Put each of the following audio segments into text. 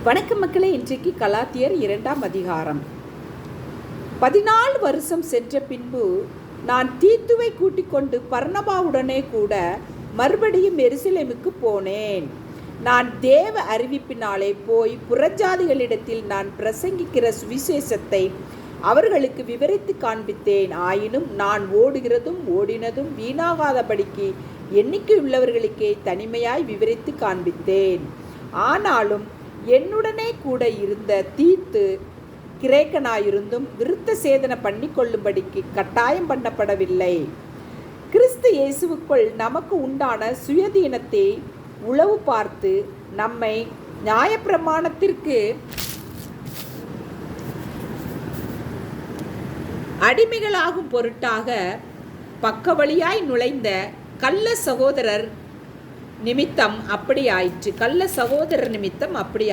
வணக்கம் மக்களே. இன்றைக்கு கலாத்தியர் 2ஆம் அதிகாரம். 14 வருஷம் சென்ற பின்பு நான் தீத்துவை கூட்டிக் கொண்டு பர்னபாவுடனே கூட மறுபடியும் எருசலேமுக்கு போனேன். நான் தேவ அறிவிப்பினாலே போய் புறஜாதிகளிடத்தில் நான் பிரசங்கிக்கிற சுவிசேஷத்தை அவர்களுக்கு விவரித்து காண்பித்தேன். ஆயினும் நான் ஓடினதும் வீணாகாதபடிக்கு எண்ணிக்கையுள்ளவர்களுக்கே தனிமையாய் விவரித்து காண்பித்தேன். ஆனாலும் என்னுடனே கூட இருந்த தீத்து கிரேக்கனாயிருந்தும் விருத்த சேதன பண்ணி கொள்ளும்படிக்கு கட்டாயம் பண்ணப்படவில்லை. கிறிஸ்து இயேசுவுக்குள் நமக்கு உண்டான சுயதீனத்தை உளவு பார்த்து நம்மை நியாயப்பிரமாணத்திற்கு அடிமைகளாகும் பொருட்டாக பக்கவழியாய் நுழைந்த கள்ள சகோதரர் நிமித்தம் அப்படி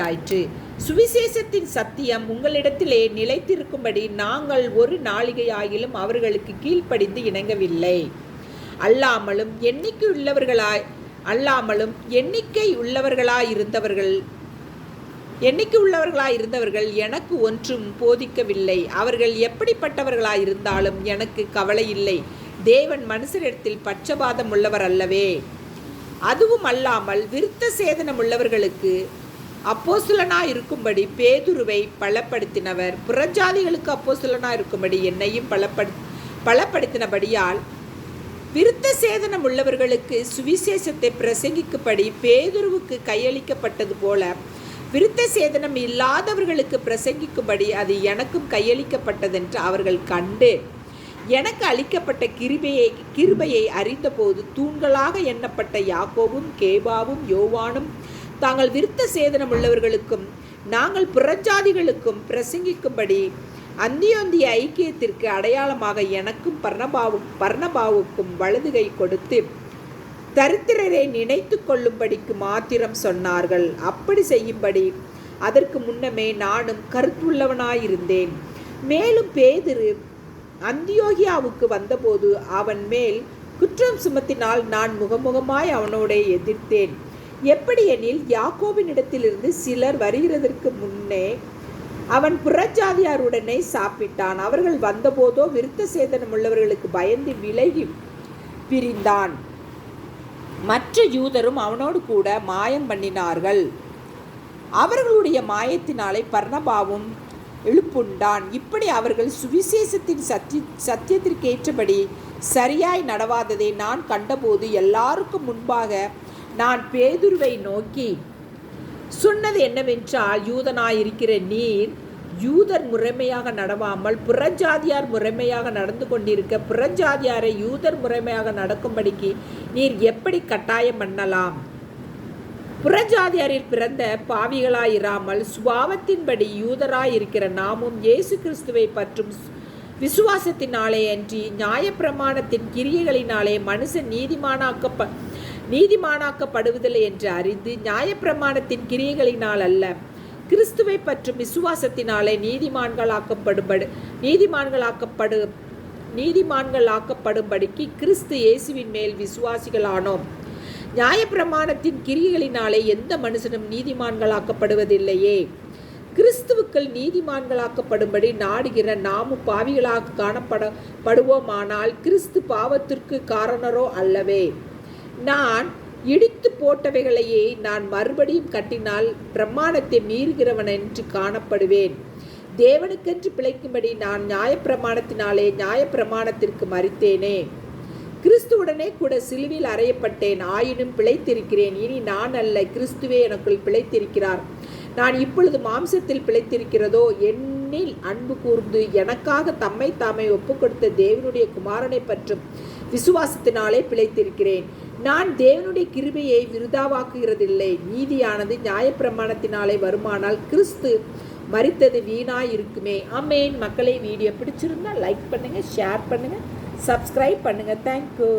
ஆயிற்று. சுவிசேஷத்தின் சத்தியம் உங்களிடத்திலே நிலைத்திருக்கும்படி நாங்கள் ஒரு நாளிகையாயிலும் அவர்களுக்கு கீழ்ப்படிந்து இணங்கவில்லை. அல்லாமலும் எண்ணிக்கையுள்ளவர்களாயிருந்தவர்கள் எனக்கு ஒன்றும் போதிக்கவில்லை. அவர்கள் எப்படிப்பட்டவர்களாயிருந்தாலும் எனக்கு கவலை இல்லை. தேவன் மனுஷரிடத்தில் பட்சபாதம் உள்ளவர் அல்லவே. அதுவும் அல்லாமல் விருத்த சேதனம் உள்ளவர்களுக்கு அப்போஸ்தலனாயிருக்கும்படி பேதுருவை பலப்படுத்தினவர் புறஜாதிகளுக்கு அப்போஸ்தலனாயிருக்கும்படி என்னையும் பலப்படுத்தினபடியால் விருத்த சேதனம் உள்ளவர்களுக்கு சுவிசேஷத்தை பிரசங்கிக்கும்படி பேதுருவுக்கு கையளிக்கப்பட்டது போல விருத்த சேதனம் இல்லாதவர்களுக்கு பிரசங்கிக்கும்படி அது எனக்கும் கையளிக்கப்பட்டதென்று அவர்கள் கண்டு எனக்கு அளிக்கப்பட்ட கிருபையை அறிந்தபோது தூண்களாக எண்ணப்பட்ட யாக்கோபும் கேபாவும் யோவானும் தாங்கள் விருத்த சேதனம் உள்ளவர்களுக்கும் நாங்கள் புறஜாதிகளுக்கும் பிரசங்கிக்கும்படி அந்தியோந்திய ஐக்கியத்திற்கு அடையாளமாக எனக்கும் பர்னபாவுக்கும் வலதுகை கொடுத்து தரித்திரரை நினைத்து கொள்ளும்படிக்கு மாத்திரம் சொன்னார்கள். அப்படி செய்யும்படி அதற்கு முன்னமே நானும் கருத்துள்ளவனாயிருந்தேன். மேலும் பேதுரு அந்தியோகியாவுக்கு வந்தபோது அவன் மேல் குற்றம் சுமத்தினால் நான் முகமுகமாய் அவனோட எதிர்த்தேன். எப்படியெனில் யாக்கோபினிடத்திலிருந்து சிலர் வருகிறதற்கு முன்னே அவன் புறஜாதியாருடனே சாப்பிட்டான். அவர்கள் வந்தபோதோ விருத்த சேதனம் உள்ளவர்களுக்கு பயந்து விலகி பிரிந்தான். மற்ற யூதரும் அவனோடு கூட மாயம் பண்ணினார்கள். அவர்களுடைய மாயத்தினாலே பர்னபாவும் எழுப்புண்டான். இப்படி அவர்கள் சுவிசேஷத்தின் சத்தியத்திற்கேற்றபடி சரியாய் நடவாததை நான் கண்டபோது எல்லாருக்கும் முன்பாக நான் பேதுருவை நோக்கி சொன்னது என்னவென்றால், யூதனாயிருக்கிற நீர் யூதர் முறைமையாக நடவாமல் புறஜாதியார் முறைமையாக நடந்து கொண்டிருக்க புறஜாதியாரை யூதர் முறைமையாக நடக்கும்படிக்கு நீர் எப்படி கட்டாயம் பண்ணலாம்? புறஜாதியாரில் பிறந்த பாவிகளாயிராமல் சுபாவத்தின்படி யூதராயிருக்கிற நாமும் இயேசு கிறிஸ்துவை பற்றும் விசுவாசத்தினாலே அன்றி நியாயப்பிரமாணத்தின் கிரியைகளினாலே மனுஷன் நீதிமானாக்கப்படுவதில்லை என்று அறிந்து நியாயப்பிரமாணத்தின் கிரியைகளினால் அல்ல, கிறிஸ்துவை பற்றும் விசுவாசத்தினாலே நீதிமான்களாக்கப்படும்படிக்கு கிறிஸ்து இயேசுவின் மேல் விசுவாசிகளானோம். நியாயப்பிரமாணத்தின் கிரியைகளினாலே எந்த மனுஷனும் நீதிமான்களாக்கப்படுவதில்லையே. கிறிஸ்துவுக்கள் நீதிமான்களாக்கப்படும்படி நாடுகிற நாமும் பாவிகளாக காணப்படுவோமானால் கிறிஸ்து பாவத்திற்கு காரணரோ அல்லவே. நான் இடித்து போட்டவைகளையே நான் மறுபடியும் கட்டினால் பிரமாணத்தை மீறுகிறவன் என்று காணப்படுவேன். தேவனுக்கென்று பிழைக்கும்படி நான் நியாயப்பிரமாணத்திற்கு மரித்தேனே. கிறிஸ்துவுடனே கூட சிலுவையில் அறையப்பட்டேன். ஆயினும் பிழைத்திருக்கிறேன். இனி நான் அல்ல, கிறிஸ்துவே எனக்குள் பிழைத்திருக்கிறார். நான் இப்பொழுது மாம்சத்தில் பிழைத்திருக்கிறதோ என்னில் அன்பு கூர்ந்து எனக்காக தம்மை தாமே ஒப்புக்கொடுத்த தேவனுடைய குமாரனை பற்றும் விசுவாசத்தினாலே பிழைத்திருக்கிறேன். நான் தேவனுடைய கிருபையை விருதாவாக்குகிறதில்லை. நீதியானது நியாயப்பிரமாணத்தினாலே வருமானால் கிறிஸ்து மரித்தது வீணாய் இருக்குமே. ஆமென். மக்களை, வீடியோ பிடிச்சிருந்தா லைக் பண்ணுங்கள், ஷேர் பண்ணுங்கள், சப்ஸ்கிரைப் பண்ணுங்கள். தேங்க்யூ.